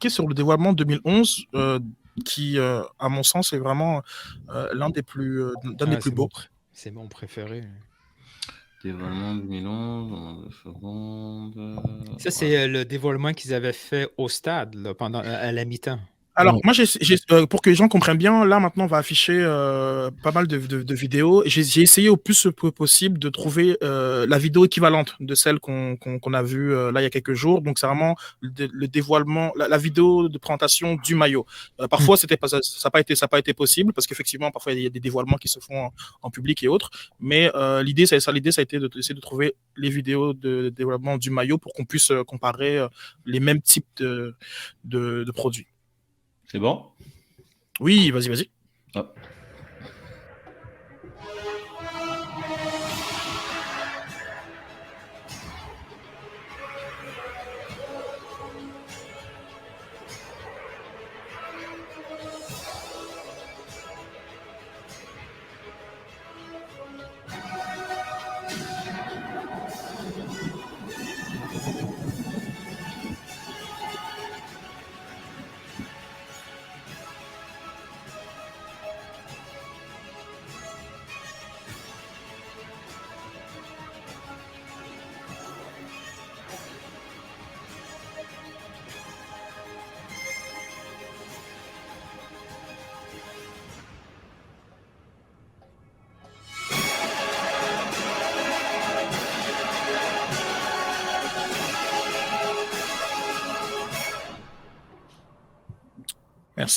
sur le dévoilement 2011, qui, à mon sens, est vraiment l'un des plus beaux. C'est mon préféré. Dévoilement 2011, seconde. Ça, c'est le dévoilement qu'ils avaient fait au stade là, à la mi-temps. Alors, moi, pour que les gens comprennent bien, là, maintenant, on va afficher pas mal de vidéos. J'ai essayé au plus possible de trouver la vidéo équivalente de celle qu'on a vue là il y a quelques jours. Donc, c'est vraiment le dévoilement, la vidéo de présentation du maillot. Parfois, ça n'a pas été possible parce qu'effectivement, parfois, il y a des dévoilements qui se font en public et autres. Mais l'idée, ça a été d'essayer de trouver les vidéos de dévoilement du maillot pour qu'on puisse comparer les mêmes types de produits. C'est bon? Oui, vas-y. Oh.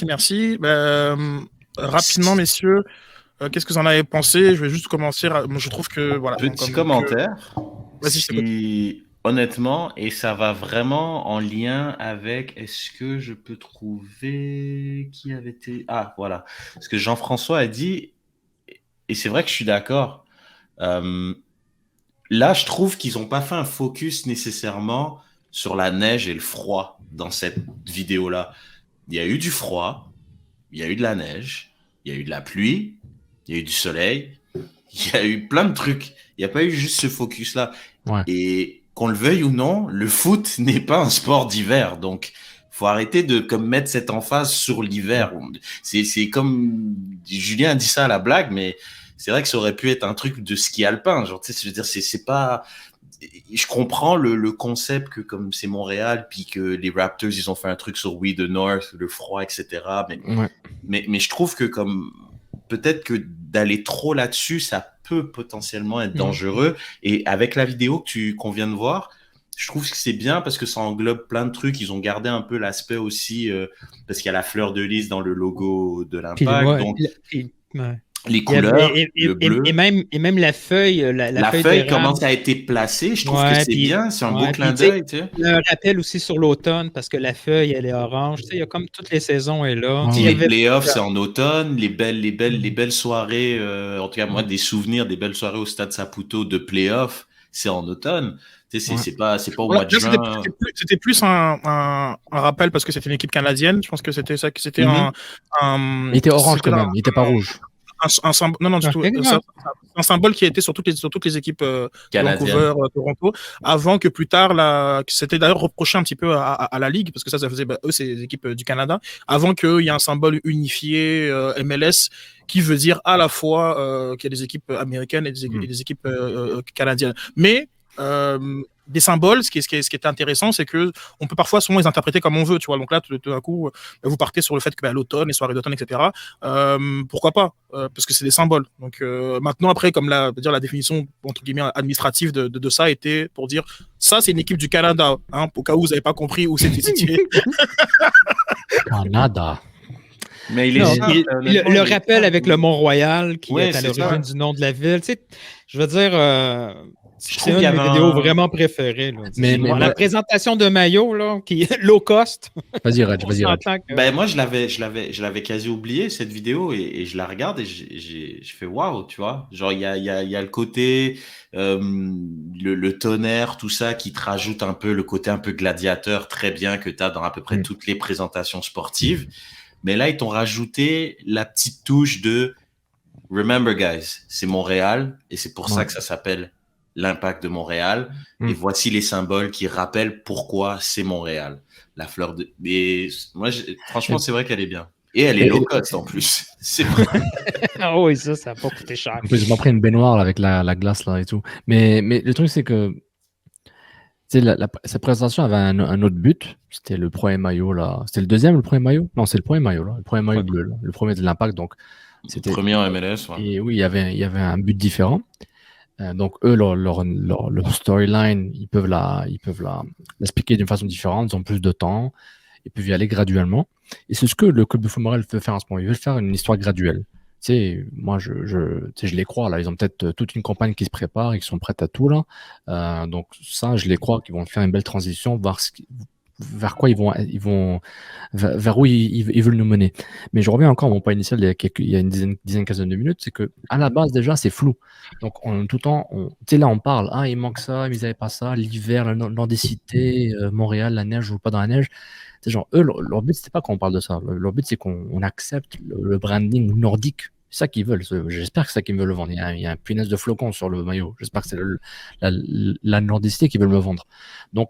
Merci. Rapidement, messieurs, qu'est-ce que vous en avez pensé? Je vais juste commencer. Je trouve que voilà. Petit commentaire. Vas-y, honnêtement, et ça va vraiment en lien avec. Est-ce que je peux trouver qui avait été. Ah, voilà. Ce que Jean-François a dit, et c'est vrai que je suis d'accord. Là, je trouve qu'ils n'ont pas fait un focus nécessairement sur la neige et le froid dans cette vidéo-là. Il y a eu du froid, il y a eu de la neige, il y a eu de la pluie, il y a eu du soleil, il y a eu plein de trucs. Il n'y a pas eu juste ce focus-là. Ouais. Et qu'on le veuille ou non, le foot n'est pas un sport d'hiver. Donc, faut arrêter de mettre cette emphase sur l'hiver. C'est comme Julien a dit ça à la blague, mais c'est vrai que ça aurait pu être un truc de ski alpin. Genre, tu sais, je veux dire, c'est pas. Je comprends le concept que comme c'est Montréal, puis que les Raptors, ils ont fait un truc sur We the North, le froid, etc. Mais je trouve que comme peut-être que d'aller trop là-dessus, ça peut potentiellement être dangereux. Et avec la vidéo qu'on vient de voir, je trouve que c'est bien parce que ça englobe plein de trucs. Ils ont gardé un peu l'aspect aussi, parce qu'il y a la fleur de lys dans le logo de l'Impact. Donc, les couleurs, le bleu. Et même la feuille. La feuille commence à être placée. Je trouve que c'est bien. C'est un beau clin d'œil. Tu sais. Un rappel aussi sur l'automne parce que la feuille, elle est orange. Tu sais, il y a comme toutes les saisons est là. Les playoffs, c'est en automne. Les belles soirées, en tout cas, moi, des souvenirs des belles soirées au Stade Saputo de playoffs, c'est en automne. Tu sais, c'est pas au mois de juin. C'était plus un rappel parce que c'était une équipe canadienne. Je pense que c'était ça. C'était il était orange quand même. Il était pas rouge. Non, du tout. Un symbole qui a été sur toutes les équipes Vancouver, Toronto, avant que plus tard, c'était d'ailleurs reproché un petit peu à la Ligue, parce que ça faisait, eux, c'est les équipes du Canada, avant qu'il y ait un symbole unifié MLS qui veut dire à la fois qu'il y a des équipes américaines et des équipes canadiennes. Mais des symboles, ce qui est intéressant, c'est que on peut parfois souvent les interpréter comme on veut, tu vois. Donc là, tout d'un coup, vous partez sur le fait que l'automne, les soirées d'automne, etc. Pourquoi pas parce que c'est des symboles. Donc maintenant, après, comme la définition entre guillemets administrative de ça était pour dire ça, c'est une équipe du Canada, hein, au cas où vous n'avez pas compris où c'était situé. Canada. Mais le rappel avec le Mont-Royal qui est à l'origine du nom de la ville, tu sais, je veux dire. C'est une de mes vidéos vraiment préférées. Là. Mais la présentation de maillot, là, qui est low cost. Vas-y, Reg. Moi, je l'avais quasi oublié, cette vidéo, et je la regarde et je fais waouh, tu vois. Genre, il y a le côté, le tonnerre, tout ça, qui te rajoute un peu le côté un peu gladiateur, très bien, que tu as dans à peu près toutes les présentations sportives. Mais là, ils t'ont rajouté la petite touche de Remember, guys, c'est Montréal, et c'est pour ça que ça s'appelle l'Impact de Montréal et voici les symboles qui rappellent pourquoi c'est Montréal. La fleur de... Mais moi, franchement, c'est vrai qu'elle est bien. Et elle est low cost en plus. C'est vrai. Ah oui, ça n'a pas coûté cher. En plus, je m'en pris une baignoire là, avec la glace là et tout. Mais le truc, c'est que sa présentation avait un autre but. C'était le premier maillot là. C'était le deuxième, le premier maillot? Non, c'est le premier maillot là. Le premier maillot bleu là. Le premier de l'Impact. Donc, c'était le premier en MLS. Ouais. Et oui, il y avait un but différent. Donc eux, leur storyline, ils peuvent l'expliquer d'une façon différente. Ils ont plus de temps. Ils peuvent y aller graduellement. Et c'est ce que le club de Foot Montréal veut faire en ce moment. Ils veulent faire une histoire graduelle. Tu sais, moi, je les crois, là. Ils ont peut-être toute une campagne qui se prépare et qui sont prêtes à tout, là. Donc, ça, je les crois qu'ils vont faire une belle transition, voir vers quoi vers où ils veulent nous mener. Mais je reviens encore à mon point initial il y a une dizaine, quinzaine de minutes, c'est que, à la base, déjà, c'est flou. Donc, tout le temps, tu sais, là, on parle, il manque ça, mais ils n'avaient pas ça, l'hiver, la nordicité, Montréal, la neige, je joue pas dans la neige. C'est genre, eux, leur but, c'était pas qu'on parle de ça. Leur but, c'est qu'on accepte le branding nordique. C'est ça qu'ils veulent. J'espère que c'est ça qu'ils veulent le vendre. Il y a un punaise de flocon sur le maillot. J'espère que c'est la nordicité qu'ils veulent me vendre. Donc,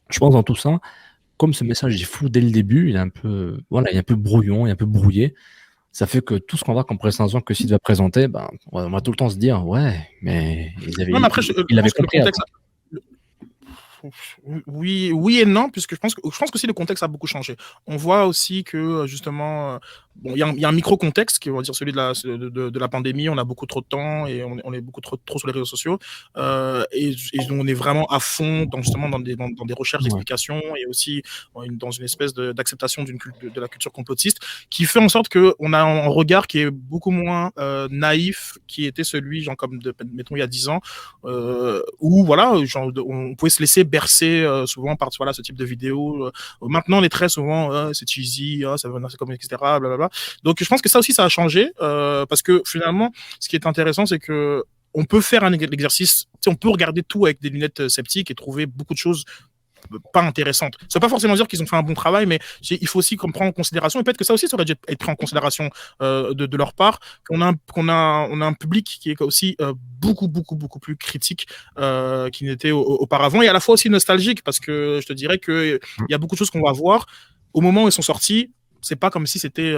je pense dans tout ça, comme ce message est flou dès le début, il est un peu brouillon, il est un peu brouillé. Ça fait que tout ce qu'on voit comme présentation que Sid va présenter, on va tout le temps se dire, ouais, mais il avait compris. Oui et non, puisque je pense que aussi le contexte a beaucoup changé. On voit aussi que justement, il y a un micro-contexte qui va dire celui de la pandémie. On a beaucoup trop de temps et on est beaucoup trop sur les réseaux sociaux et on est vraiment à fond dans des recherches d'explications et aussi dans une espèce d'acceptation de la culture complotiste qui fait en sorte que on a un regard qui est beaucoup moins naïf, qui était celui comme mettons il y a 10 ans où voilà, on pouvait se laisser bercer souvent par ce type de vidéos. Maintenant, on est très souvent c'est cheesy, c'est comme etc. Blablabla. Donc, je pense que ça aussi, ça a changé parce que finalement, ce qui est intéressant, c'est que on peut faire un exercice. On peut regarder tout avec des lunettes sceptiques et trouver beaucoup de choses pas intéressantes. Ça veut pas forcément dire qu'ils ont fait un bon travail, mais il faut aussi prendre en considération, et peut-être que ça aussi ça aurait dû être pris en considération de leur part, qu'on a un public qui est aussi beaucoup plus critique qu'il n'était auparavant, et à la fois aussi nostalgique, parce que je te dirais qu'il y a beaucoup de choses qu'on va voir au moment où ils sont sortis. C'est pas comme si c'était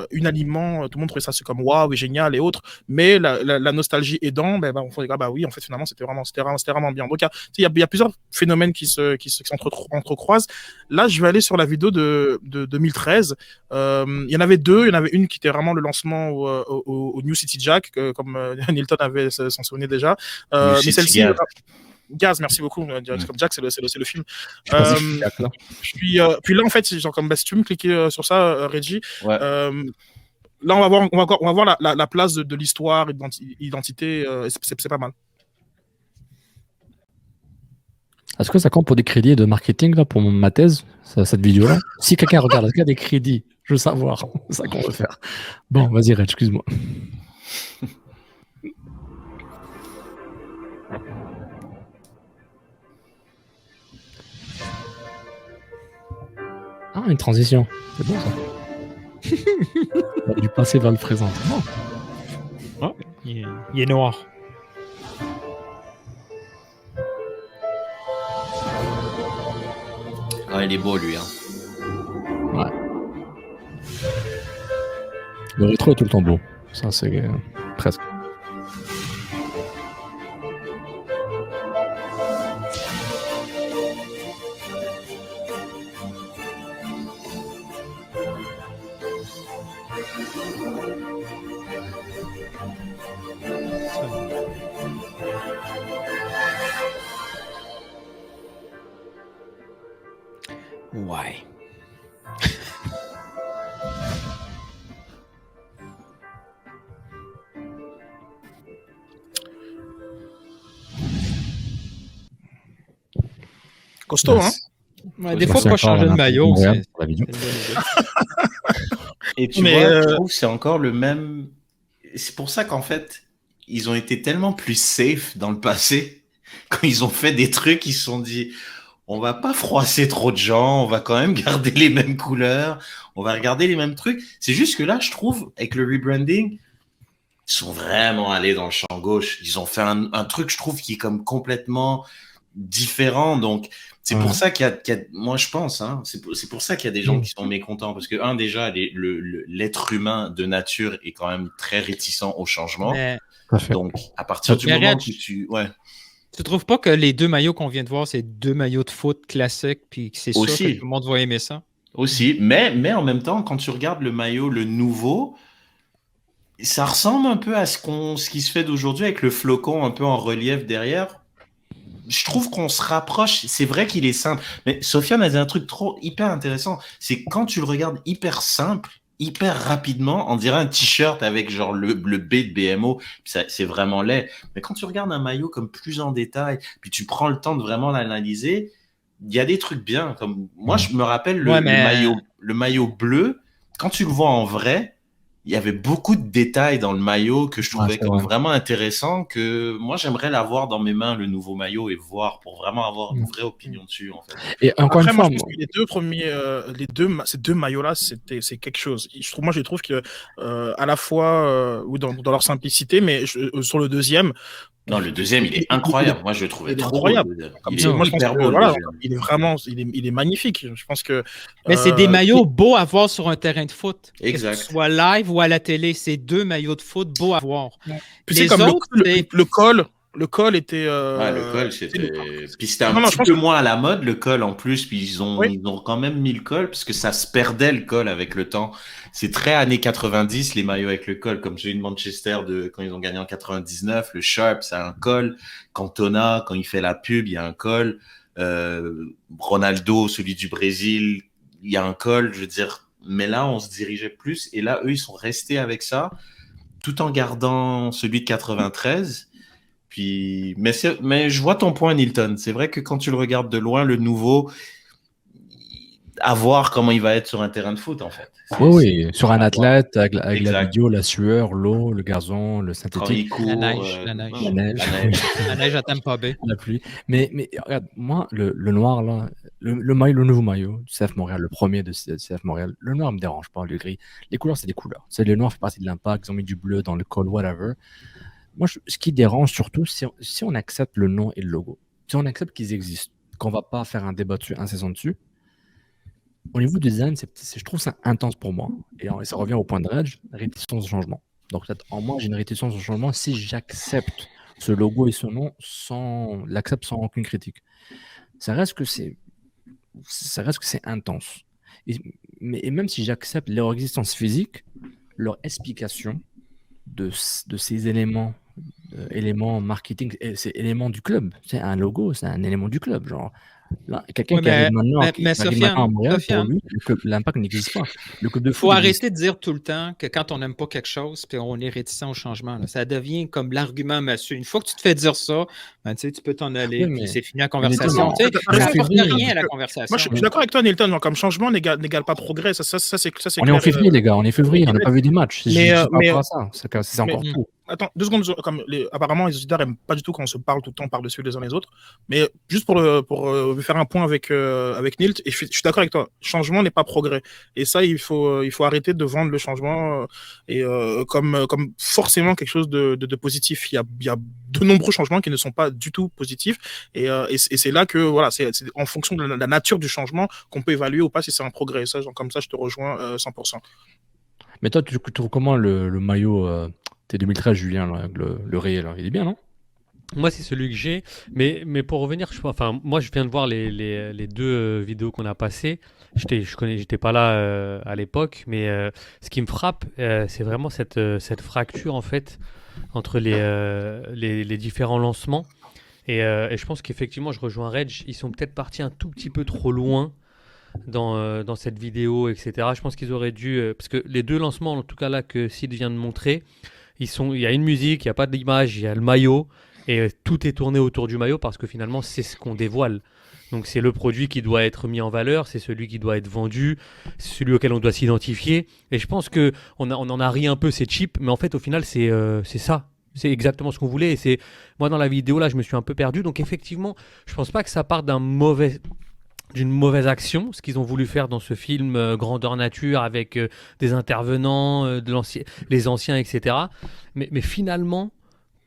unanimement, tout le monde trouvait ça comme waouh et génial et autres, mais la nostalgie aidant, on fait oui, en fait finalement c'était vraiment bien. Donc il y a plusieurs phénomènes qui s'entrecroisent. Là, je vais aller sur la vidéo de 2013. Il y en avait deux. Il y en avait une qui était vraiment le lancement au New City Jack, comme Nilton avait s'en souvenait déjà. Mais celle-ci. Gaz, merci beaucoup. Comme Jack, c'est le film. Puis là, en fait, si tu veux me cliquer sur ça, Reggie. Ouais. Là, on va voir la place de l'histoire et de l'identité. C'est pas mal. Est-ce que ça compte pour des crédits de marketing là, pour ma thèse, cette vidéo-là? Si quelqu'un regarde, est-ce qu'il y a des crédits? Je veux savoir. C'est ça qu'on veut faire. Bon, vas-y, Red, excuse-moi. Ah, une transition. C'est bon, ça. Du passé vers le présent. Oh, il est noir. Ah, il est beau, lui. Hein. Ouais. Le rétro est tout le temps beau. Ça, c'est presque. Ouais. Costaud, hein? Ouais, des fois, pas changer de maillot. Et tu vois, je trouve que c'est encore le même. C'est pour ça qu'en fait, ils ont été tellement plus safe dans le passé. Quand ils ont fait des trucs, ils se sont dit, on va pas froisser trop de gens, on va quand même garder les mêmes couleurs, on va regarder les mêmes trucs. C'est juste que là, je trouve, avec le rebranding, Ils sont vraiment allés dans le champ gauche. Ils ont fait un truc, je trouve, qui est comme complètement différent. Donc, c'est pour ça qu'il y a, moi, je pense, c'est pour ça qu'il y a des gens qui sont mécontents. Parce que, déjà, l'être humain de nature est quand même très réticent au changement. Donc, à partir du moment où ouais. Tu trouves pas que les 2 maillots qu'on vient de voir, c'est 2 maillots de foot classiques, puis que c'est sûr que tout le monde va aimer ça? Aussi, mais en même temps, quand tu regardes le maillot, le nouveau, ça ressemble un peu à ce qui se fait d'aujourd'hui avec le flocon un peu en relief derrière. Je trouve qu'on se rapproche. C'est vrai qu'il est simple, mais Sofiane a dit un truc hyper intéressant. C'est quand tu le regardes hyper simple, hyper rapidement, on dirait un t-shirt avec genre le B de BMO. C'est vraiment laid. Mais quand tu regardes un maillot comme plus en détail, puis tu prends le temps de vraiment l'analyser, il y a des trucs bien. Comme moi, je me rappelle le maillot bleu. Quand tu le vois en vrai, il y avait beaucoup de détails dans le maillot que je trouvais vraiment intéressant, que moi j'aimerais l'avoir dans mes mains, le nouveau maillot, et voir pour vraiment avoir une vraie opinion dessus, en fait. Et encore une fois, les 2 premiers, ces 2 maillots-là, c'est quelque chose. Je trouve que à la fois dans leur simplicité, mais sur le deuxième. Non, le deuxième, il est incroyable. Moi, je le trouvais trop incroyable. Moi, je pense que, voilà, il est vraiment, il est magnifique. Je pense que. Mais c'est des maillots beaux à voir sur un terrain de foot. Exact. Que ce soit live ou à la télé, c'est 2 maillots de foot beaux à voir. Puis c'est comme autres, le col. Le col était. Le col, c'était. Puis c'était un petit peu moins à la mode, le col en plus. Puis ils ont quand même mis le col, parce que ça se perdait le col avec le temps. C'est très années 90, les maillots avec le col, comme celui de Manchester quand ils ont gagné en 99. Le Sharp, c'est un col. Cantona, quand il fait la pub, il y a un col. Ronaldo, celui du Brésil, il y a un col. Je veux dire, mais là, on se dirigeait plus. Et là, eux, ils sont restés avec ça, tout en gardant celui de 93. Puis, mais je vois ton point, Nilton. C'est vrai que quand tu le regardes de loin, le nouveau, à voir comment il va être sur un terrain de foot, en fait. Oui, sur un athlète, avec la vidéo, la sueur, l'eau, le gazon, le synthétique. La neige à Tampa Bay. La pluie. Mais regarde, moi, le noir, là, le nouveau maillot du CF Montréal, le premier de CF Montréal, le noir ne me dérange pas, le gris. Les couleurs, c'est des couleurs. Le noir fait partie de l'impact, ils ont mis du bleu dans le col, whatever. Moi, ce qui dérange surtout, c'est si on accepte le nom et le logo, si on accepte qu'ils existent, qu'on ne va pas faire un débat dessus, un saison dessus, au niveau du design, je trouve ça intense pour moi. Et ça revient au point de Reg, réticence au changement. Donc, en moi, j'ai une réticence au changement si j'accepte ce logo et ce nom sans aucune critique. Ça reste que c'est intense. Et même si j'accepte leur existence physique, leur explication de ces éléments marketing, c'est élément du club. C'est un logo, c'est un élément du club. Genre, là, quelqu'un qui arrive maintenant à Montréal, pour lui, l'impact n'existe pas. Le club de foot. Faut arrêter de dire tout le temps que quand on n'aime pas quelque chose, puis on est réticent au changement. Là, ça devient comme l'argument massue. Une fois que tu te fais dire ça, tu peux t'en aller, puis c'est fini la conversation. Ça n'apporte rien à la conversation. Moi, je suis d'accord avec toi, Nilton. Donc, comme changement n'égale pas progrès. Ça, c'est on est en février, les gars. On est février. On n'a pas vu des matchs. C'est encore tout. Attends, 2 secondes. Apparemment, les auditeurs n'aiment pas du tout quand on se parle tout le temps par-dessus les uns les autres. Mais juste pour faire un point avec Nilt, et je suis d'accord avec toi, changement n'est pas progrès. Et ça, il faut arrêter de vendre le changement comme forcément quelque chose de positif. Il y a de nombreux changements qui ne sont pas du tout positifs. Et c'est là que, voilà, c'est en fonction de la nature du changement qu'on peut évaluer ou pas si c'est un progrès. Ça, comme ça, je te rejoins 100%. Mais toi, tu trouves comment le maillot T'es 2013, Julien, là, le réel, il est bien, non? Moi, c'est celui que j'ai. Mais pour revenir, moi, je viens de voir les 2 vidéos qu'on a passées. J'étais pas là à l'époque, mais ce qui me frappe, c'est vraiment cette fracture, en fait, entre les différents lancements. Et je pense qu'effectivement, je rejoins Reg. Ils sont peut-être partis un tout petit peu trop loin dans cette vidéo, etc. Je pense qu'ils auraient dû... parce que les 2 lancements, en tout cas là, que Sid vient de montrer, il y a une musique, il n'y a pas d'image, il y a le maillot, et tout est tourné autour du maillot parce que finalement, c'est ce qu'on dévoile. Donc c'est le produit qui doit être mis en valeur, c'est celui qui doit être vendu, c'est celui auquel on doit s'identifier. Et je pense qu'on en a ri un peu, c'est cheap, mais en fait, au final, c'est ça. C'est exactement ce qu'on voulait. Et moi, dans la vidéo, là, je me suis un peu perdu. Donc effectivement, je ne pense pas que ça parte d'un mauvais d'une mauvaise action, ce qu'ils ont voulu faire dans ce film Grandeur Nature avec des intervenants, les anciens, etc. Mais finalement,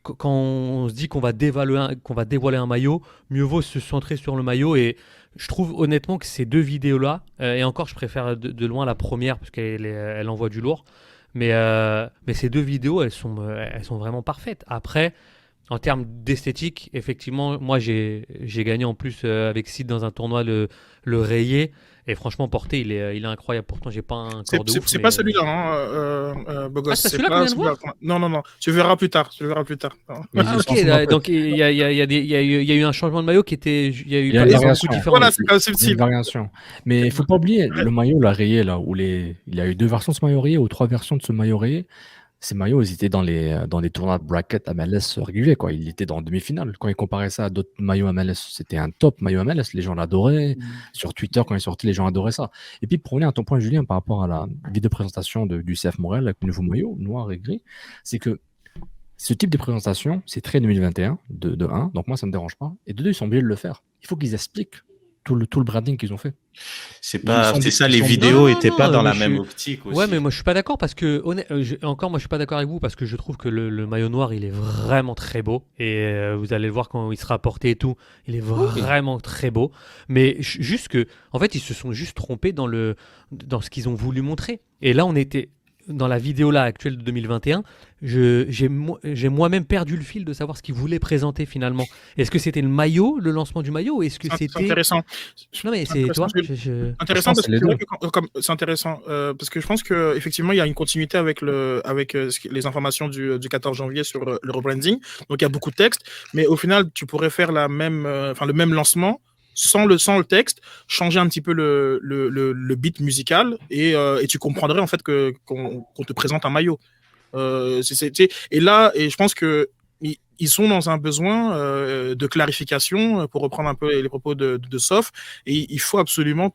quand on se dit qu'on va dévoiler un maillot, mieux vaut se centrer sur le maillot. Et je trouve honnêtement que ces deux vidéos-là, et encore je préfère de loin la première parce qu'elle envoie du lourd, mais ces deux vidéos, elles sont vraiment parfaites. Après, en termes d'esthétique, effectivement, moi j'ai gagné en plus avec Sid dans un tournoi le rayé. Et franchement, porté, il est incroyable. Pourtant, j'ai pas un corps de ouf. C'est pas celui-là, hein, Bogos. C'est celui-là qu'on vient de voir. Non. Tu verras plus tard. Ok, donc il y a eu un changement de maillot qui était. Il y a eu une variation. Voilà, c'est quand même une variation. Mais il faut pas oublier le maillot, la rayé, là, où il y a eu 2 versions de ce maillot rayé ou 3 versions de ce maillot rayé. Ces maillots, ils étaient dans les tournois de bracket MLS réguliers, quoi. Il était dans demi-finale. Quand ils comparaient ça à d'autres maillots MLS, c'était un top maillot MLS. Les gens l'adoraient. Sur Twitter, quand il sortait, les gens adoraient ça. Et puis, pour revenir à ton point, Julien, par rapport à la vidéo présentation du CF Montréal avec le nouveau maillot, noir et gris, c'est que ce type de présentation, c'est très 2021, de 1. Donc, moi, ça ne me dérange pas. Et de 2, ils sont obligés de le faire. Il faut qu'ils expliquent tout le branding qu'ils ont fait. C'est ça, les vidéos n'étaient pas dans la même optique aussi. Ouais, mais moi je suis pas d'accord parce que moi je suis pas d'accord avec vous parce que je trouve que le maillot noir il est vraiment très beau et vous allez le voir quand il sera porté et tout, il est vraiment très beau. Mais juste que en fait ils se sont juste trompés dans ce qu'ils ont voulu montrer. Et là on était dans la vidéo là actuelle de 2021, j'ai moi-même perdu le fil de savoir ce qu'ils voulaient présenter finalement. Est-ce que c'était le maillot, le lancement du maillot, ou est-ce que c'était... C'est intéressant. Non mais c'est toi. Intéressant parce que c'est intéressant parce que je pense que effectivement il y a une continuité avec les informations du 14 janvier sur le rebranding. Donc il y a beaucoup de textes, mais au final tu pourrais faire le même lancement. Sans le texte, changer un petit peu le beat musical et tu comprendrais en fait qu'on te présente un maillot. Et là, je pense que ils sont dans un besoin de clarification, pour reprendre un peu les propos de Sof, et il faut absolument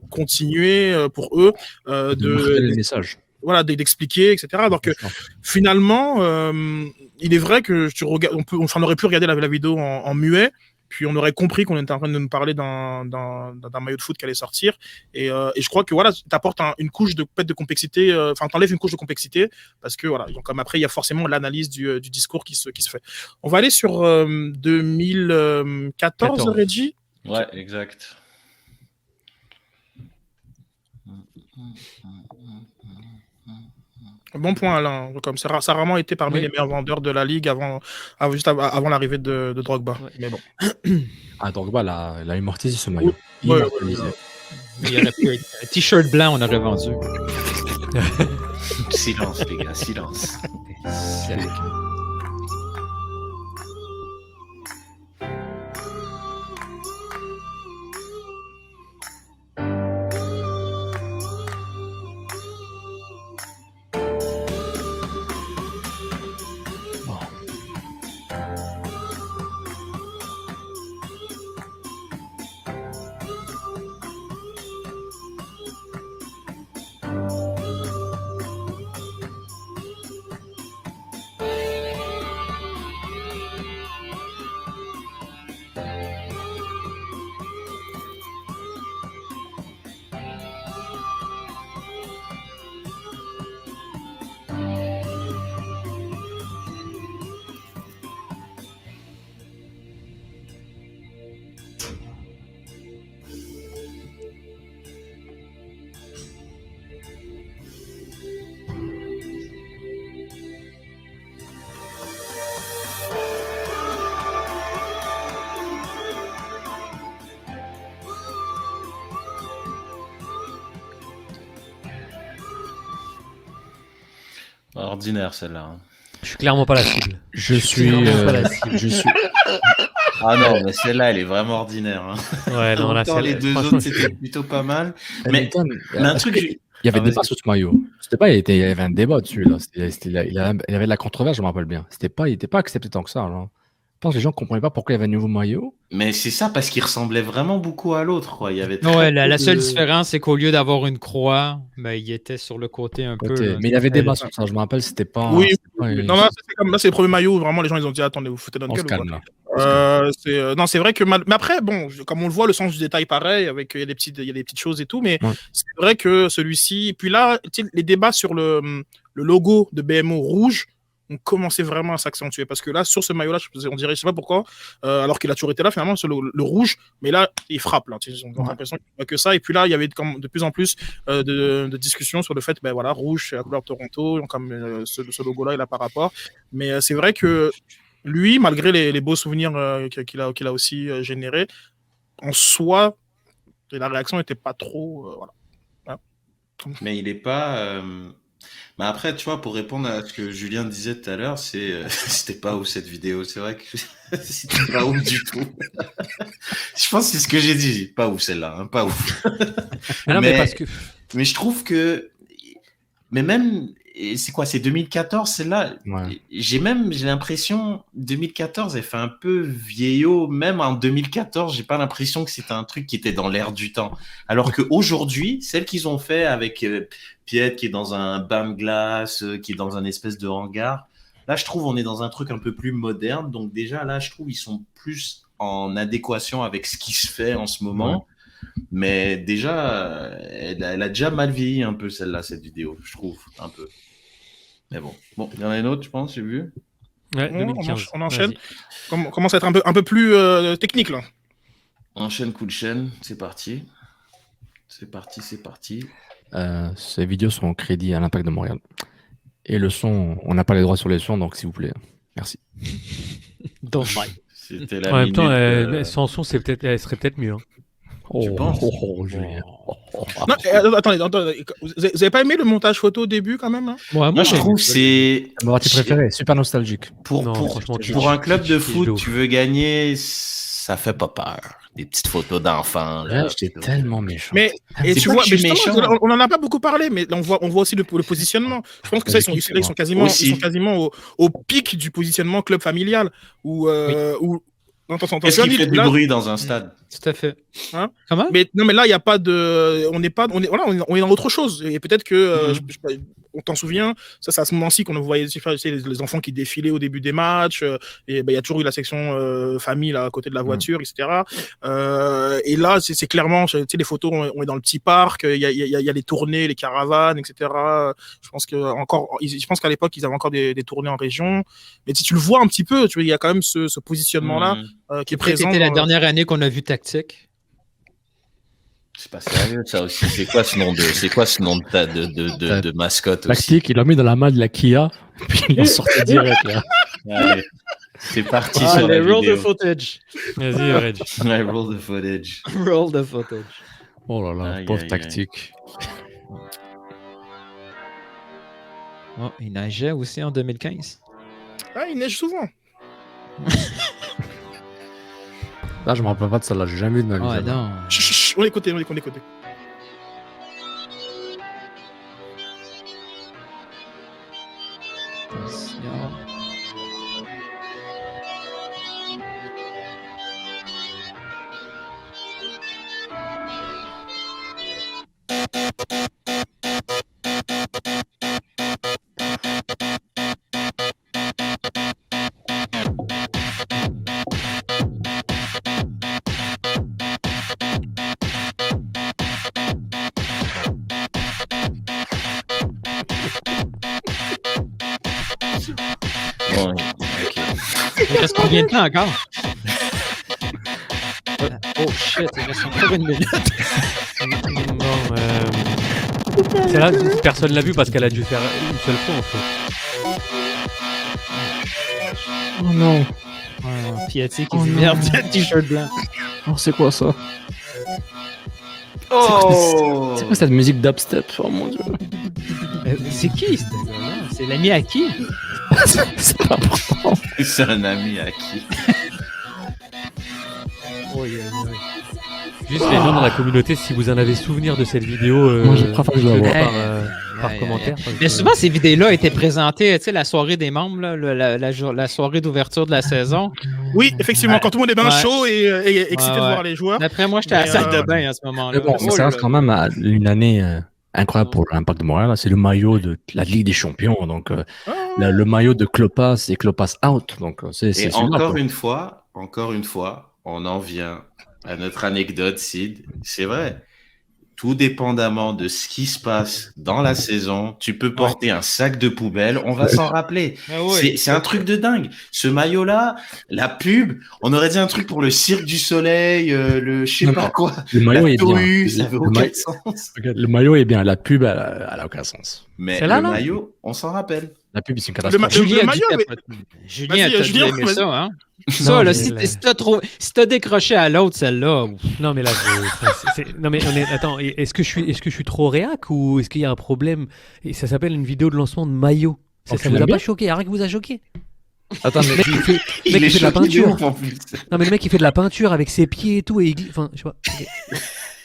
continuer pour eux le message. Voilà, d'expliquer, etc. Donc finalement, il est vrai que on aurait pu regarder la vidéo en muet. Puis on aurait compris qu'on était en train de nous parler d'un maillot de foot qui allait sortir. Et je crois que voilà, t'apportes une couche de complexité, t'enlèves une couche de complexité, parce que voilà, donc, comme après, il y a forcément l'analyse du discours qui se fait. On va aller sur 2014, Reggie. Ouais, exact. Bon point, Alain. Comme ça a rarement été parmi les meilleurs vendeurs de la ligue juste avant l'arrivée de Drogba. Ouais. Mais bon. Drogba, il a immortalisé ce maillot. Il aurait pu être un t-shirt blanc, on aurait vendu. Silence, les gars, silence. Ordinaire celle-là. Hein. Je suis clairement pas la cible. Je suis. Ah non, mais celle-là, elle est vraiment ordinaire. Hein. Ouais, non, là, les deux autres, c'était plutôt pas mal. Mais un truc. Il y avait des débats sur ce maillot. C'était pas, il y avait un débat dessus là. Il y avait de la controverse, je me rappelle bien. Il n'était pas accepté tant que ça. Là. Je pense que les gens ne comprenaient pas pourquoi il y avait un nouveau maillot. Mais c'est ça, parce qu'il ressemblait vraiment beaucoup à l'autre. Quoi. Il y avait la seule différence, c'est qu'au lieu d'avoir une croix, il était sur le côté un peu. Mais il y avait débat sur ça, je me rappelle, c'était pas. Oui, non, là, c'est le premier maillot où vraiment les gens ils ont dit attendez, vous foutez dans le gueule. C'est vrai que mais après, bon, comme on le voit, le sens du détail pareil, avec il y a des petites choses et tout, mais c'est vrai que celui-ci. Puis là, les débats sur le logo de BMO rouge ont commencé vraiment à s'accentuer parce que là, sur ce maillot-là, on dirait, je sais pas pourquoi, alors qu'il a toujours été là finalement sur le rouge, mais là, il frappe là. On a l'impression qu'il n'y a que ça. Et puis là, il y avait de plus en plus de discussions sur le fait, ben voilà, rouge, c'est la couleur de Toronto, comme ce logo-là, il a par rapport. Mais c'est vrai que lui, malgré les beaux souvenirs qu'il a aussi générés, en soi, la réaction n'était pas trop. Voilà. Mais il n'est pas. Mais après, tu vois, pour répondre à ce que Julien disait tout à l'heure, c'était pas ouf cette vidéo. C'est vrai que c'était pas ouf du tout. Je pense que c'est ce que j'ai dit. Pas ouf celle-là, hein, pas ouf. Mais je trouve que. Mais même. C'est quoi, c'est 2014 celle-là? J'ai l'impression 2014 elle fait un peu vieillot. Même en 2014 j'ai pas l'impression que c'était un truc qui était dans l'air du temps, alors qu'aujourd'hui celle qu'ils ont fait avec Piet qui est dans un BAM glace, qui est dans un espèce de hangar, là je trouve on est dans un truc un peu plus moderne, donc déjà là je trouve ils sont plus en adéquation avec ce qui se fait en ce moment. Mais déjà, elle a déjà mal vieilli un peu celle-là, cette vidéo, je trouve, un peu. Mais bon, il y en a une autre, je pense, j'ai vu. Ouais, 2015. On enchaîne. Commence à être un peu plus technique, là. Enchaîne, coup de chaîne, c'est parti. C'est parti. Ces vidéos sont en crédit à l'Impact de Montréal. Et le son, on n'a pas les droits sur les sons, donc s'il vous plaît, merci. Don't mind. C'était la en même temps, sans son, elle serait peut-être mieux. Hein. Tu penses Julien. Non, attendez, vous avez pas aimé le montage photo au début quand même, hein? Moi, je trouve que c'est mon partie préférée, super nostalgique. Pour un club de foot, tu veux gagner, ça fait pas peur. Des petites photos d'enfants. Là, j'étais tellement méchant. Mais et tu vois, on en a pas beaucoup parlé, mais là, on voit aussi le positionnement. Je pense que ça, ils sont quasiment au pic du positionnement club familial où Qu'est-ce qui fait du bruit dans un stade? Tout à fait. Hein? Comment? Mais là, il n'y a pas de. On est dans autre chose. Et peut-être que, on t'en souvient, ça, c'est à ce moment-ci qu'on voyait les enfants qui défilaient au début des matchs. Et il y a toujours eu la section famille là, à côté de la voiture, etc. Et là, c'est clairement, les photos, on est dans le petit parc, il y a les tournées, les caravanes, etc. Je pense qu'à l'époque, ils avaient encore des tournées en région. Mais si tu le vois un petit peu, il y a quand même ce positionnement-là qui est présent. C'était la dernière année qu'on a vu Tactique. C'est pas sérieux, ça aussi. C'est quoi ce nom de mascotte aussi? Tactique, il l'a mis dans la main de la Kia, puis il l'a sorti direct, là. Allez, c'est parti sur la roll vidéo. the footage. Vas-y, Reg. Ouais, roll the footage. Roll the footage. Oh là là, pauvre Tactique. Oh, il neigeait aussi en 2015. Ah, il neige souvent. Là, je me rappelle pas de ça, là, j'ai jamais vu de ma vie. Ouais, non. Chut, on écoutait. Bon, ok. Il reste combien de temps encore? Oh shit, il reste encore une minute. Celle-là, personne l'a vu parce qu'elle a dû faire une seule fois en fait. Oh non. Piatti qui dit merde, t-shirt blanc. Oh, c'est quoi ça? Oh! C'est quoi cette musique dubstep? Oh mon dieu. C'est qui ce gars-là? C'est l'ami à qui? C'est pas important. C'est un ami à qui? Juste les gens dans la communauté, si vous en avez souvenir de cette vidéo, moi je préfère que je la vois. Par commentaire. Mais souvent ces vidéos-là étaient présentées, tu sais, la soirée des membres, là, la soirée d'ouverture de la saison. Oui, effectivement, quand tout le monde est bien chaud et excité de voir les joueurs. D'après moi, j'étais à la salle de bain à ce moment-là. Bon, ça reste quand même une année incroyable pour l'Impact de Montréal. C'est le maillot de la Ligue des Champions. Donc, le maillot de Klopas et Klopas out. Donc, c'est encore une fois, encore une fois, on en vient à notre anecdote, Sid. C'est vrai. Tout dépendamment de ce qui se passe dans la saison, tu peux porter un sac de poubelle, on va s'en rappeler. C'est un truc de dingue. Ce maillot-là, la pub, on aurait dit un truc pour le Cirque du Soleil, je sais pas quoi. Le maillot est bien. Ça n'avait aucun sens. Le maillot est bien, la pub, elle a aucun sens. Mais le maillot, on s'en rappelle. La pub, c'est une catastrophe. Julien, t'as aimé ça, hein? Ça, là, si t'as décroché à l'autre, celle-là. Non, mais là, attends, est-ce que je suis trop réac ou est-ce qu'il y a un problème? Et ça s'appelle une vidéo de lancement de maillot. Ça vous a pas choqué? Rien que vous a choqué. Attends, mais il fait de la peinture. Non, mais le mec, il fait de la peinture avec ses pieds et tout. Enfin, je sais pas.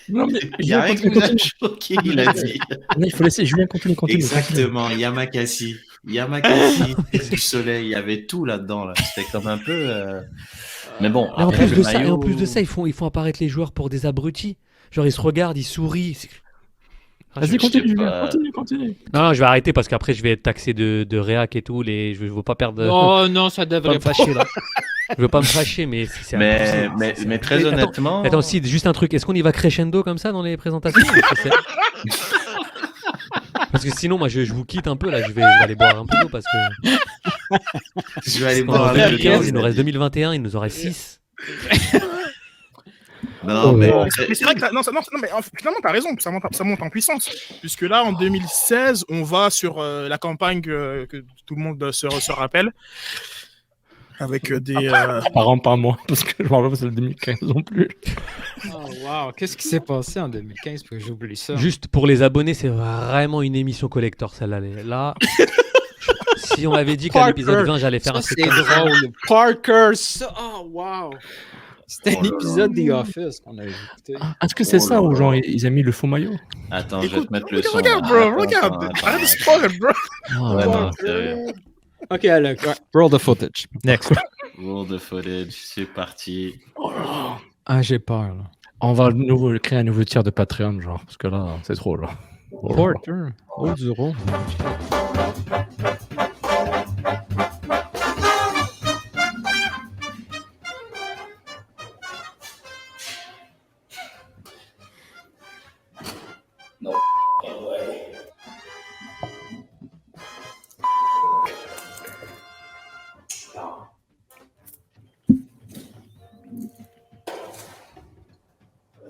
Non, mais il y a rien qui vous a choqué, il a dit. Il faut laisser Julien continuer. Exactement, Yamakasi du soleil, il y avait tout là-dedans. Là. C'était comme un peu. Mais bon. En plus de ça, ils font apparaître les joueurs pour des abrutis. Genre, ils se regardent, ils sourient. Vas-y, continue. Non, je vais arrêter parce qu'après, je vais être taxé de réac et tout. Je veux pas perdre. Oh non, ça devrait pas fâcher là. Je veux pas me fâcher, mais c'est mais très honnêtement. Attends, aussi, juste un truc. Est-ce qu'on y va crescendo comme ça dans les présentations? Parce que sinon, moi, je vous quitte un peu là. Je vais aller boire un peu d'eau parce que. Je vais aller boire. 2015, il nous reste 2021, il nous en reste 6. Non, mais c'est vrai que finalement, tu as raison, ça monte en puissance. Puisque là, en 2016, on va sur la campagne que tout le monde se rappelle. Avec des. Apparemment pas moi, parce que je m'en rappelle pas, c'est le 2015 non plus. Oh, wow, qu'est-ce qui s'est passé en 2015 pour que j'oublie ça? Juste pour les abonnés, c'est vraiment une émission collector, celle-là. Là, si on m'avait dit qu'à l'épisode 20, j'allais faire un truc. C'est drôle. Parker, ça. Oh, wow. C'était un épisode The Office qu'on avait écouté. Est-ce que c'est ça où genre ils ont mis le faux maillot? Attends, je vais te mettre le son. Regarde, bro, regarde. Arrête de spoiler, bro. Ouais, non, sérieux. Ok, Alec, roll the footage. Next. Roll the footage, c'est parti. Ah, j'ai peur, là. On va créer un nouveau tiers de Patreon, genre, parce que là, c'est trop, là. Porter, Oduro. No way.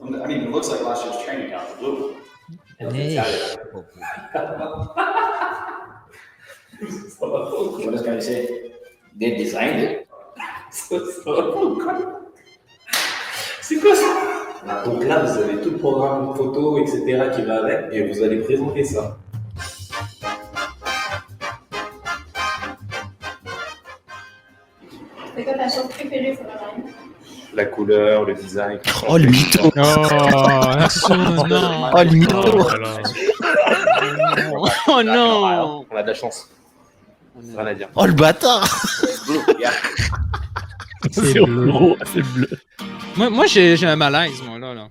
I mean, it looks like last year's training camp. Blue. Hey. What is going to say? They designed it. C'est quoi ça? Donc là, vous avez tout le programme photo, etc. qui va avec, et vous allez présenter ça. C'est quoi ta chose préférée sur la ligne? La couleur, le design. Oh, le mytho! Oh, non! Oh, le mytho! Oh non! On a de la chance. Rien à dire. Oh, le bâtard! C'est bleu. C'est bleu. Moi j'ai un malaise, moi, là.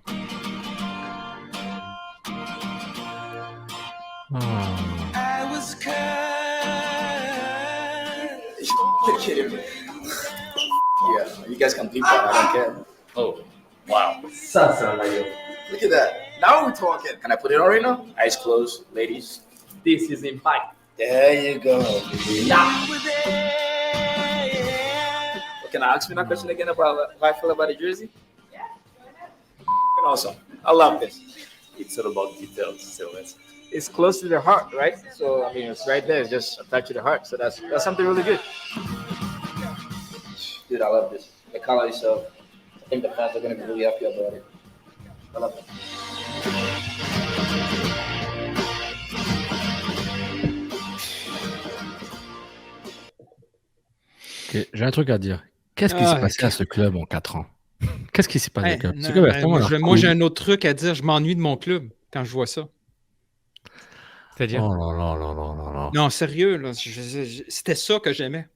Yeah, you guys can bleep that, I don't care. Oh, wow. Ça, c'est un maillot. Look at that. Now we're talking. Can I put it on right now? Eyes closed, ladies. This is Impact. There you go. Yeah. Can I ask me that question again about how I feel about the jersey? Yeah. Awesome. I love this. It's all about details. So it's close to the heart, right? So I mean, it's right there. It's just attached to the heart. So that's something really good. Dude, I love this. The color itself. I think the fans are going to be really happy about it. I love it. Okay, j'ai un truc à dire. Qu'est-ce qui s'est passé à ce club en 4 ans? Qu'est-ce qui s'est passé? Moi, j'ai un autre truc à dire. Je m'ennuie de mon club quand je vois ça. C'est-à-dire? Oh là là. Non, sérieux, là, c'était ça que j'aimais.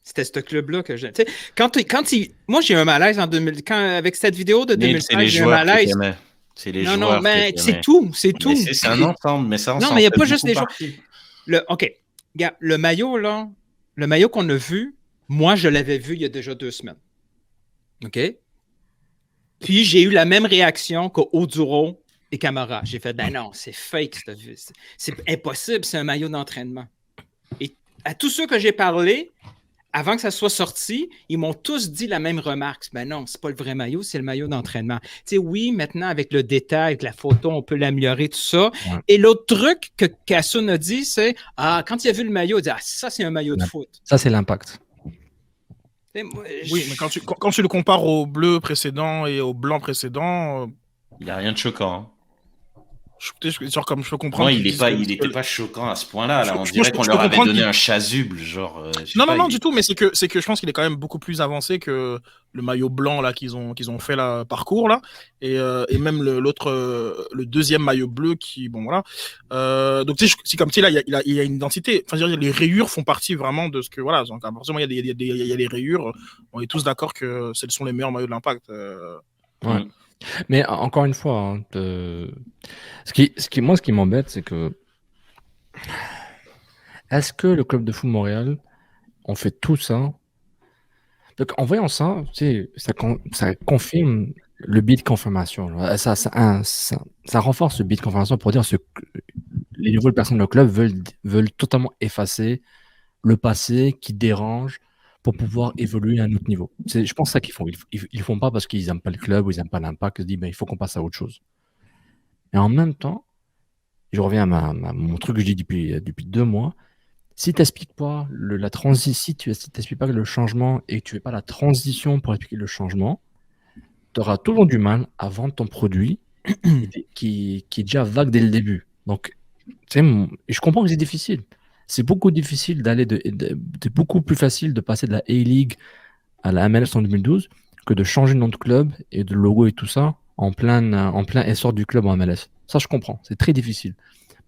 C'était ce club-là que j'aimais. Moi, j'ai eu un malaise en 2000. Avec cette vidéo de 2013, j'ai eu un malaise. C'est les joueurs. Non, mais c'est tout. C'est tout. C'est un ensemble, mais ça ensemble. Non, mais il n'y a pas juste les joueurs. OK. Regarde, le maillot, là, le maillot qu'on a vu, moi, je l'avais vu il y a déjà 2 semaines. OK? Puis, j'ai eu la même réaction qu'Oduro et Camara. J'ai fait, ben non, c'est fake, c'est impossible, c'est un maillot d'entraînement. Et à tous ceux que j'ai parlé, avant que ça soit sorti, ils m'ont tous dit la même remarque. Ben non, c'est pas le vrai maillot, c'est le maillot d'entraînement. Tu sais, oui, maintenant, avec le détail, avec la photo, on peut l'améliorer, tout ça. Ouais. Et l'autre truc que Kassoun a dit, c'est, quand il a vu le maillot, il a dit, ça, c'est un maillot de foot. Ça, c'est l'impact. Oui, mais quand tu le compares au bleu précédent et au blanc précédent... Il n'y a rien de choquant. Hein. Genre, comme je peux comprendre. Non, il n'était pas choquant à ce point-là. Là. On dirait qu'on leur avait donné un chasuble, genre. Non, du tout. Mais c'est que je pense qu'il est quand même beaucoup plus avancé que le maillot blanc là qu'ils ont fait là parcours là, et même le deuxième maillot bleu qui bon voilà. Donc tu sais, c'est comme tu sais là, il y a une identité. Enfin, je veux dire, les rayures font partie vraiment de ce que voilà. Donc forcément, il y a les rayures. On est tous d'accord que ce sont les meilleurs maillots de l'Impact. Ouais. Mais encore une fois, hein, ce qui m'embête, c'est que est-ce que le club de foot Montréal, on fait tout ça? Donc, en voyant ça, tu sais, ça confirme le biais de confirmation. Ça renforce le biais de confirmation pour dire que les nouvelles personnes du club veulent totalement effacer le passé qui dérange pour pouvoir évoluer à un autre niveau. Je pense que c'est ça qu'ils font. Ils font pas parce qu'ils n'aiment pas le club ou ils n'aiment pas l'Impact. Ils se disent, il faut qu'on passe à autre chose. Et en même temps, je reviens à mon truc que je dis depuis 2 mois. Si tu n'expliques pas la transition, si tu n'expliques pas le changement et que tu ne fais pas la transition pour expliquer le changement, tu auras toujours du mal à vendre ton produit qui est déjà vague dès le début. Donc, je comprends que c'est difficile. C'est beaucoup difficile c'est beaucoup plus facile de passer de la A-League à la MLS en 2012 que de changer de nom de club et de logo et tout ça en plein essor du club en MLS. Ça, je comprends. C'est très difficile.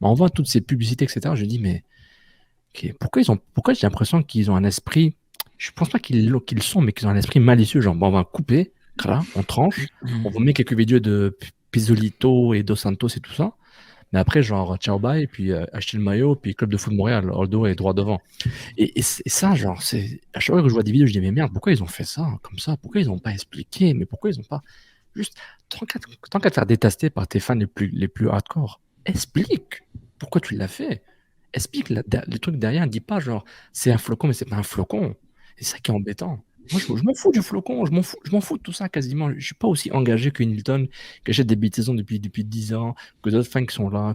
Mais on voit toutes ces publicités, etc. Je dis, mais pourquoi j'ai l'impression qu'ils ont un esprit, je pense pas qu'ils le sont, mais qu'ils ont un esprit malicieux, genre, bon, on va couper, voilà, on tranche, on vous met quelques vidéos de Pizzolito et Dos Santos et tout ça. Mais après, genre, ciao, bye, et puis acheter le maillot, puis Club de foot Montréal, Aldo est droit devant. Et ça, genre, à chaque fois que je vois des vidéos, je dis, mais merde, pourquoi ils ont fait ça comme ça? Pourquoi ils n'ont pas expliqué? Mais pourquoi ils n'ont pas. Juste, tant qu'à te faire détester par tes fans les plus hardcore, explique pourquoi tu l'as fait. Explique le truc derrière, dis pas, genre, c'est un flocon, mais c'est pas un flocon. C'est ça qui est embêtant. Moi, je m'en fous du flocon, je m'en fous de tout ça quasiment. Je suis pas aussi engagé que Nilton, que j'ai des bêtises depuis 10 ans, que d'autres fans qui sont là,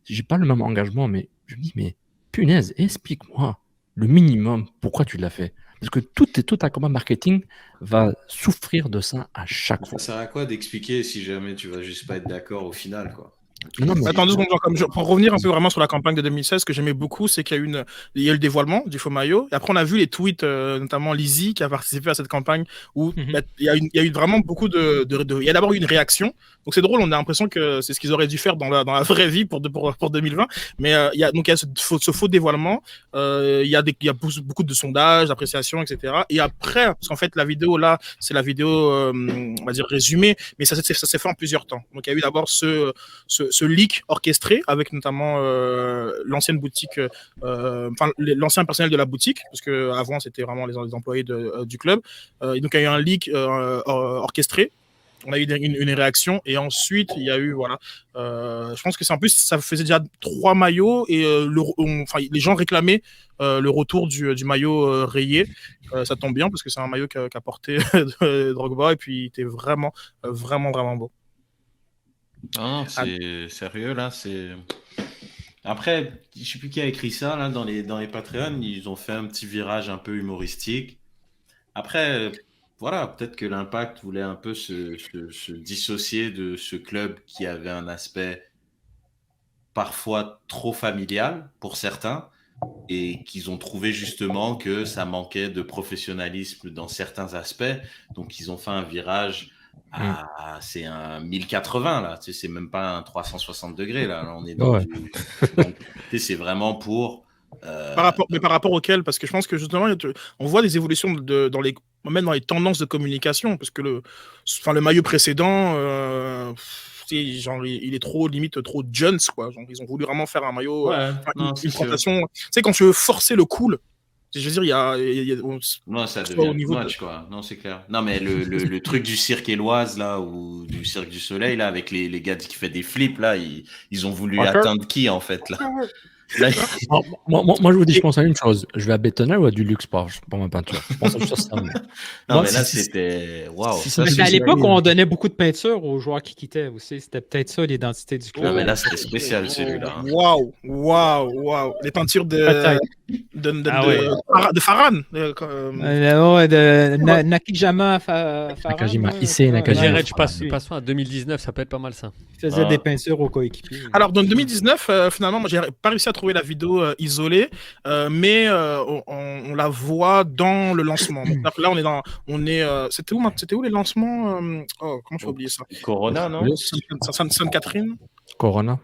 j'ai pas le même engagement, mais je me dis, mais punaise, explique-moi le minimum pourquoi tu l'as fait. Parce que tout ta campagne marketing va souffrir de ça à chaque fois. Ça sert à quoi d'expliquer si jamais tu vas juste pas être d'accord au final, quoi? Non, attends 2 secondes, pour revenir un peu vraiment sur la campagne de 2016, ce que j'aimais beaucoup, c'est qu'il y a eu le dévoilement du faux maillot. Et après, on a vu les tweets, notamment Lizzie, qui a participé à cette campagne, où il y a eu vraiment beaucoup il y a d'abord eu une réaction. Donc c'est drôle, on a l'impression que c'est ce qu'ils auraient dû faire dans la vraie vie pour 2020. Mais il y a ce faux dévoilement. Il y a beaucoup de sondages, d'appréciations, etc. Et après, parce qu'en fait, la vidéo là, c'est la vidéo, on va dire résumée, mais ça s'est fait en plusieurs temps. Donc il y a eu d'abord ce leak orchestré avec notamment l'ancienne boutique, l'ancien personnel de la boutique, parce que avant c'était vraiment les employés du club. Et donc il y a eu un leak orchestré. On a eu une réaction et ensuite il y a eu voilà. Je pense que c'est en plus ça faisait déjà 3 maillots et les gens réclamaient le retour du maillot rayé. Ça tombe bien parce que c'est un maillot qu'a porté Drogba et puis il était vraiment beau. Non, c'est sérieux là, c'est. Après, je sais plus qui a écrit ça là dans les Patreons, ils ont fait un petit virage un peu humoristique. Après, voilà, peut-être que l'Impact voulait un peu se dissocier de ce club qui avait un aspect parfois trop familial pour certains et qu'ils ont trouvé justement que ça manquait de professionnalisme dans certains aspects. Donc, ils ont fait un virage. C'est un 1080 là, tu sais, c'est même pas un 360 degrés là, on est dans donc, c'est vraiment pour par rapport auquel, parce que je pense que justement on voit des évolutions même dans les tendances de communication, parce que le maillot précédent genre, il est trop limite trop Jones quoi, genre, ils ont voulu vraiment faire un maillot une présentation, tu sais, quand tu veux forcer le cool. Je veux dire, non, ça devient too much, quoi. Non, c'est clair. Non, mais le truc du cirque Éloise, là, ou du cirque du Soleil, là, avec les gars qui font des flips, là, ils ont voulu atteindre qui, en fait, là? Moi, je vous dis, je pense à une chose. Je vais à Bétonnel ou à du luxe pour ma peinture. Je pense à ça. Non, mais là, c'était... Waouh! À l'époque, on donnait beaucoup de peinture aux joueurs qui quittaient aussi. C'était peut-être ça, l'identité du club. Non, mais là, c'était spécial, celui-là. Waouh! Les peintures de Farhan. De Nakajima Farhan. Nakajima, Issei Nakajima. Passons à 2019, ça peut être pas mal, ça. Il faisait des peintures aux coéquipiers. Alors, dans 2019, finalement, moi, j'ai pas réussi à trouver la vidéo isolée, mais on la voit dans le lancement. Donc là, c'était où les lancements comment je peux oublier ça? Corona, non? Sainte-Catherine? Corona?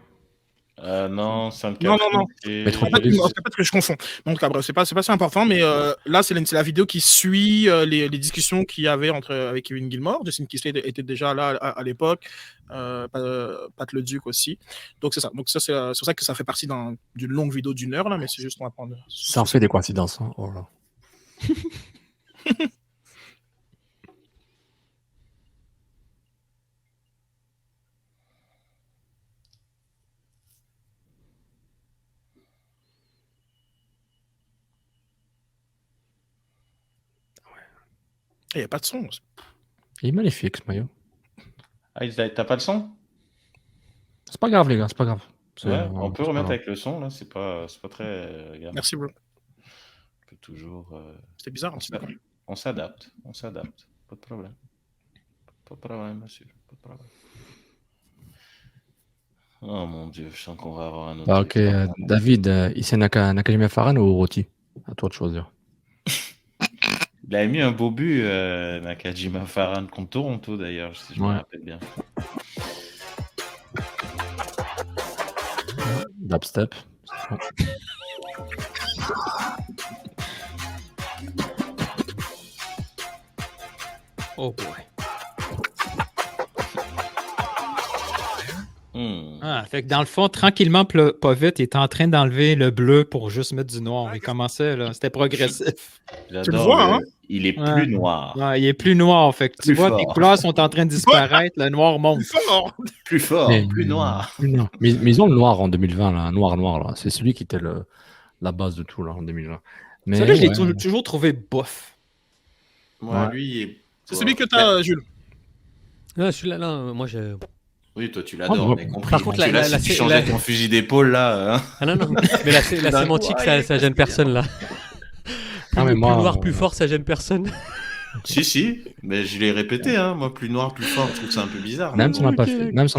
Non, Sainte-Catherine. Non. Peut-être que je confonds. Donc, bref, c'est pas si important, mais là, c'est la vidéo qui suit les discussions qu'il y avait avec Kevin Gilmore. Justin Kisley était déjà là à l'époque. Pat Leduc aussi. Donc, c'est ça. Donc, ça, c'est pour ça que ça fait partie d'une longue vidéo d'1 heure, là, mais c'est juste pour apprendre. Ça en fait des coïncidences. Hein. Oh là. Il n'y a pas de son. Il est magnifique, ce maillot. Ah, t'as pas de son? C'est pas grave, les gars, c'est pas grave. Ouais, on peut remettre avec le son, là, c'est pas très grave. Merci, bro. On peut toujours... C'était bizarre. On s'adapte. Pas de problème. Pas de problème, monsieur. Pas de problème. Oh mon Dieu, je sens qu'on va avoir un autre... Ah, ok, David, Issei Nakajima Farhan ou Roti? À toi de choisir. Il a mis un beau but, Nakajima Farhan, contre Toronto, d'ailleurs, si je me rappelle bien. Dubstep. Oh boy. Fait que dans le fond, tranquillement, pas vite, il était en train d'enlever le bleu pour juste mettre du noir. Il commençait, là. C'était progressif. Tu le vois, hein? Il est plus noir. Ouais, il est plus noir. Fait que tu vois, les couleurs sont en train de disparaître. Le noir monte. Plus fort, plus noir. Mais ils ont le noir en 2020, là. Noir, là. C'est celui qui était la base de tout, là, en 2020. Mais celui-là, je l'ai toujours trouvé bof. Lui, c'est celui que t'as, Jules. Non, celui-là, là, moi, j'ai... Oui, toi, tu l'adores, on a compris. Par contre, si tu changeais ton fusil d'épaule, là... Hein. Ah non, mais la sémantique, ça gêne personne, là. Plus noir, plus fort, ça gêne personne. Si, mais je l'ai répété, hein. Moi, plus noir, plus fort, je trouve ça un peu bizarre. Même si on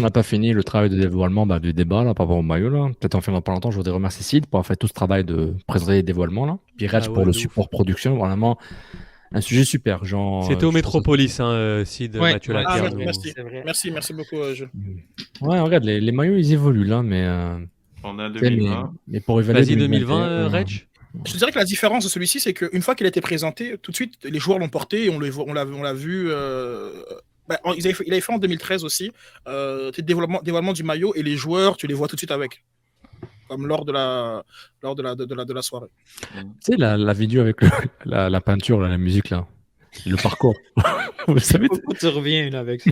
n'a pas fini le travail de dévoilement du débat, là, par rapport au maillot, là, peut-être en fait dans pas longtemps, je voudrais remercier Sid pour avoir fait tout ce travail de présenter les dévoilements, là. Puis Reg pour le support production, vraiment... Un sujet super, genre. C'était au Métropolis, Sid, Mathieu Lapierre. Merci beaucoup, Jules. Ouais, regarde, les maillots, ils évoluent là, mais. On a 2020. Mais pour évaluer. Vas-y, 2020, Reg. Je te dirais que la différence de celui-ci, c'est qu'une fois qu'il a été présenté, tout de suite, les joueurs l'ont porté et on l'a vu. Il avait fait en 2013 aussi. Dévoilement du maillot et les joueurs, tu les vois tout de suite avec. Comme lors de la soirée. Tu sais, la vidéo avec la peinture, là, la musique, là, le parcours. Vous savez, pourquoi tu reviens là, avec ça?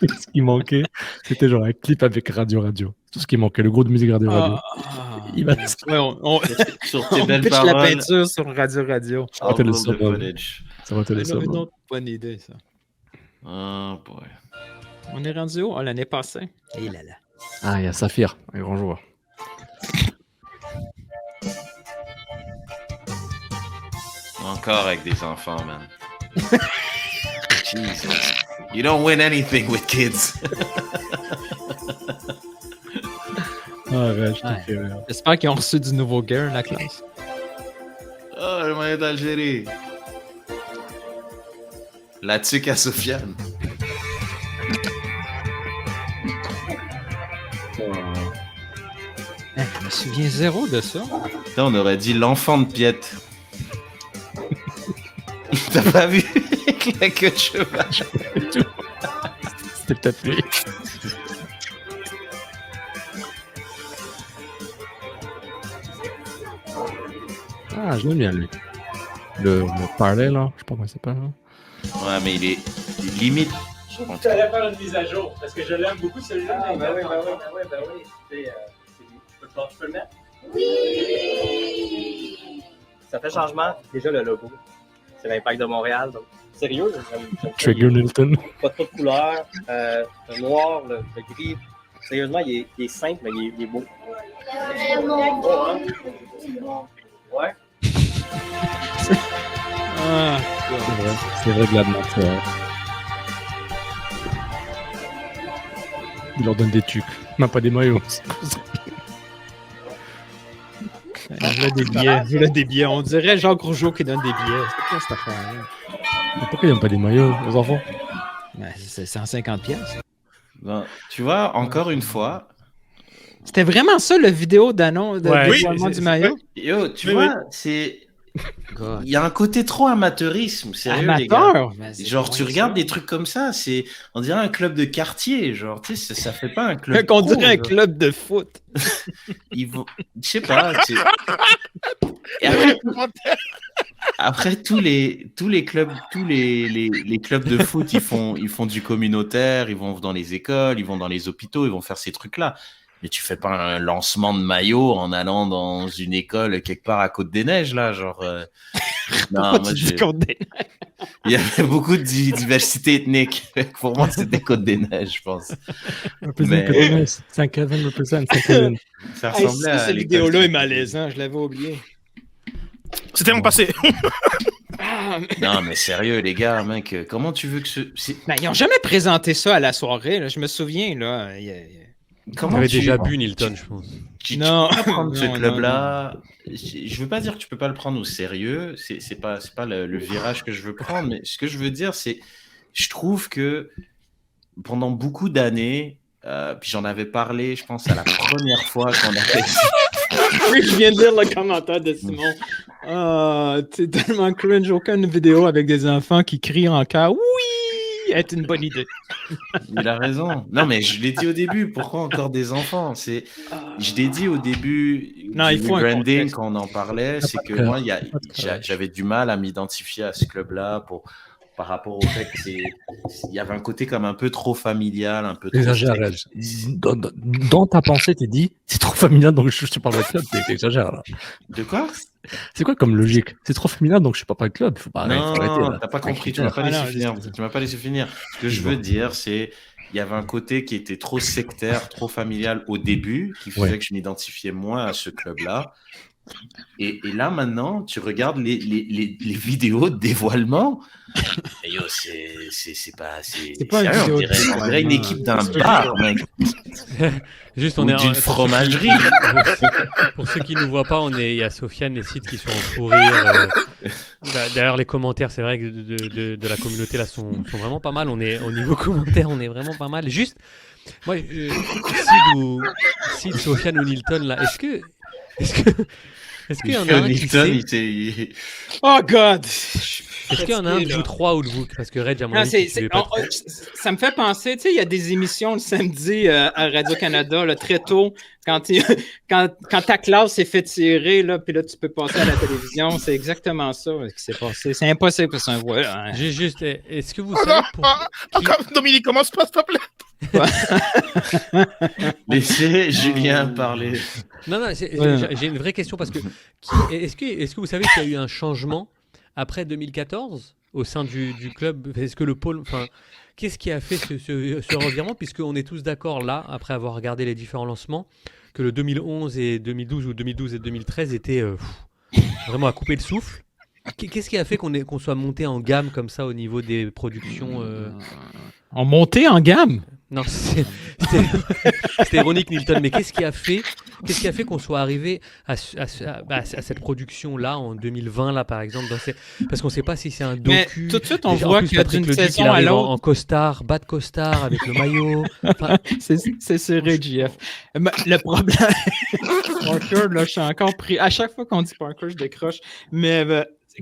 Ce qui manquait, c'était genre un clip avec Radio. Tout ce qui manquait, le groupe de musique Radio. Sur tes belles pitch paroles. La peinture sur Radio. Ça aurait été le summum. Ça aurait été le summum. C'est une bonne idée, ça. Oh boy. On est rendu où? L'année passée. Et là. Ah, il y a Saphir, un grand joueur. Encore avec des enfants, man. Jesus. You don't win anything with kids. J'espère qu'ils ont reçu du nouveau gear, la classe. Oh, le maillot d'Algérie. La tuque à Sofiane. Je me souviens zéro de ça. Là, on aurait dit l'enfant de Piette. T'as pas vu avec la queue de cheval? C'était peut-être lui. Ah, je l'aime bien, lui. Le Parley, là, je sais pas comment il s'appelle. Là. Ouais, mais il est limite. Je trouve que tu allais faire une mise à jour, parce que je l'aime beaucoup celui-là. Ah, ben oui. Tu peux le mettre? Oui! Ça fait changement. Déjà, le logo. C'est l'Impact de Montréal. Donc, sérieux, j'aime Trigger Nilton. pas trop de couleurs. Le noir, le gris. Sérieusement, il est simple, mais il est beau. Vraiment beau, hein? Ouais. Ah, c'est vrai que la menteur. Il leur donne des tucs, même pas des maillots. Je voulais des billets. On dirait Jacques Rougeau qui donne des billets. C'est quoi cette affaire-là? Mais pourquoi ils n'ont pas des maillots aux enfants? Ben, c'est 150 pièces. Ben, tu vois, encore une fois. C'était vraiment ça, le vidéo d'annonce de dévoilement du maillot? Yo, tu vois, c'est... Il y a un côté trop amateurisme, sérieux, amateur, les gars. Genre, tu regardes des trucs comme ça, on dirait un club de quartier, genre, tu sais, ça fait pas un club. On dirait un club de foot. Ils vont, je sais pas. Et après, tous les clubs, les clubs de foot, ils font du communautaire, ils vont dans les écoles, ils vont dans les hôpitaux, ils vont faire ces trucs-là. Mais tu fais pas un lancement de maillot en allant dans une école quelque part à Côte-des-Neiges, là, genre... Non, moi, Côte-des-Neiges? Il y avait beaucoup de diversité ethnique. Pour moi, c'était Côte-des-Neiges, je pense. Mais... 5-7%. Ça ressemblait à... Cette vidéo-là est malaisant, je l'avais oublié. C'était l'an passé. Non, mais sérieux, les gars, mec, comment tu veux que ce... Ben, ils n'ont jamais présenté ça à la soirée, là. Je me souviens, là... Comment tu déjà bu Nilton, je pense. Non, tu peux pas prendre ce club-là. Je veux pas dire que tu peux pas le prendre au sérieux. C'est pas le virage que je veux prendre. Mais ce que je veux dire, c'est, je trouve que pendant beaucoup d'années, puis j'en avais parlé, je pense à la première fois qu'on a fait. Oui, je viens de lire le commentaire de Simon. C'est tellement cringe. Aucune vidéo avec des enfants qui crient en chœur. Oui! Est une bonne idée. Il a raison. Non, mais je l'ai dit au début. Pourquoi encore des enfants? Je l'ai dit au début du branding quand on en parlait. C'est que moi, j'avais du mal à m'identifier à ce club-là par rapport au fait qu'il y avait un côté comme un peu trop familial, un peu trop... Exagère. Dans ta pensée, t'es dit, c'est trop familial, donc je te parle de club, t'exagères là. De quoi? C'est quoi comme logique? C'est trop familial, donc je suis pas le club. Faut pas arrêter, t'as pas compris, tu m'as pas laissé finir. Ce que je veux dire, c'est il y avait un côté qui était trop sectaire, trop familial au début, qui faisait que je m'identifiais moins à ce club-là. Et là, maintenant, tu regardes les vidéos de dévoilement. Et yo, c'est pas sérieux, on dirait une équipe d'un bar, mec. Juste, on est d'une fromagerie. Pour ceux qui ne nous voient pas, il y a Sofiane, les sites qui sont en fou rire. D'ailleurs, les commentaires, c'est vrai que de la communauté là sont vraiment pas mal. On est au niveau commentaire, on est vraiment pas mal. Juste, moi, Sid, Sofiane ou Nilton là, est-ce qu'il y en a un qui sait... Oh God! Est-ce qu'il y en a un de vous trois ou de vous? Parce que Reg, à mon avis, ça me fait penser, tu sais, il y a des émissions le samedi à Radio-Canada, là, très tôt, quand ta classe s'est fait tirer, là, puis là, tu peux passer à la télévision. C'est exactement ça qui s'est passé. C'est impossible que c'est un voix. Hein. Juste, est-ce que vous savez Dominique, commence pas, s'il te plaît. Laissez Julien parler. Non, j'ai une vraie question parce que est-ce que vous savez qu'il y a eu un changement après 2014 au sein du club? Est-ce que le pôle, enfin, qu'est-ce qui a fait ce revirement, puisqu'on est tous d'accord là, après avoir regardé les différents lancements, que le 2011 et 2012 ou 2012 et 2013 étaient vraiment à couper le souffle? Qu'est-ce qui a fait qu'on soit monté en gamme comme ça au niveau des productions En montée en gamme? Non, c'était ironique, Nilton, mais qu'est-ce qui a fait qu'on soit arrivé à cette production-là en 2020, là, par exemple, parce qu'on ne sait pas si c'est un docu. Mais tout de suite, on voit qu'il y a d'une saison à l'autre. En costard, bas de costard, avec le maillot. Enfin... C'est serré, JF. Le problème, Parker, là, je suis encore pris. À chaque fois qu'on dit Parker, je décroche. Mais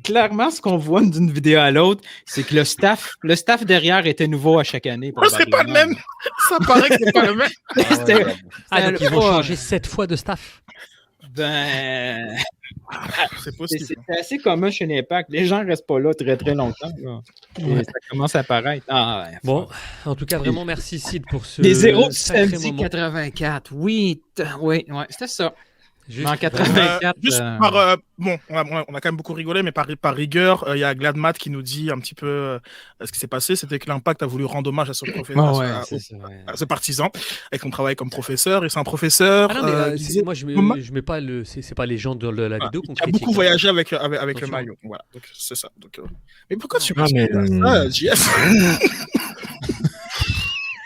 clairement, ce qu'on voit d'une vidéo à l'autre, c'est que le staff derrière était nouveau à chaque année. C'est pas le même. Ça paraît que c'est pas le même. Donc ils vont changer 7 fois de staff. Ben, c'est possible. C'est assez commun chez l'Impact. Les gens ne restent pas là très très longtemps. Là. Et ça commence à apparaître. Ah, ouais, bon, en tout cas, vraiment merci Sid pour ce. Les 0 du sacré samedi moment. 84. Oui, c'était ça. Juste, en 84. Juste par, bon, on a quand même beaucoup rigolé, mais par rigueur, il y a Gladmat qui nous dit un petit peu ce qui s'est passé. C'était que l'Impact a voulu rendre hommage à son professeur, à ses partisans, avec son travail comme professeur. Et c'est un professeur. Ah non, mais moi, je mets pas c'est pas les gens de la vidéo qu'on critique. Il a beaucoup voyagé avec le maillot. Voilà, donc c'est ça. Donc, mais pourquoi tu penses ça, JS?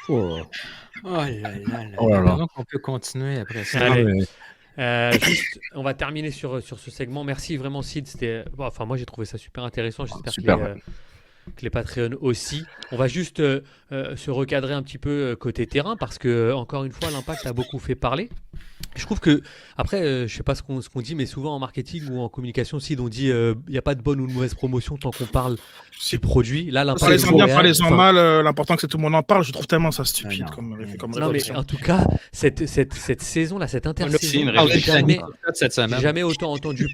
Donc on peut continuer après ça. Allez. Juste, on va terminer sur ce segment. Merci vraiment Sid. C'était, enfin moi j'ai trouvé ça super intéressant. J'espère que les Patreons aussi. On va juste se recadrer un petit peu côté terrain parce que encore une fois l'Impact a beaucoup fait parler. Je trouve que après, je sais pas ce qu'on dit, mais souvent en marketing ou en communication, Sid, on dit il n'y a pas de bonne ou de mauvaise promotion tant qu'on parle du produit. Là, l'Impact. Parlez-en bien, parlez-en mal. L'important que tout le monde en parle. Je trouve tellement ça stupide comme non, mais en tout cas, cette saison là, cette intersaison, j'ai jamais autant entendu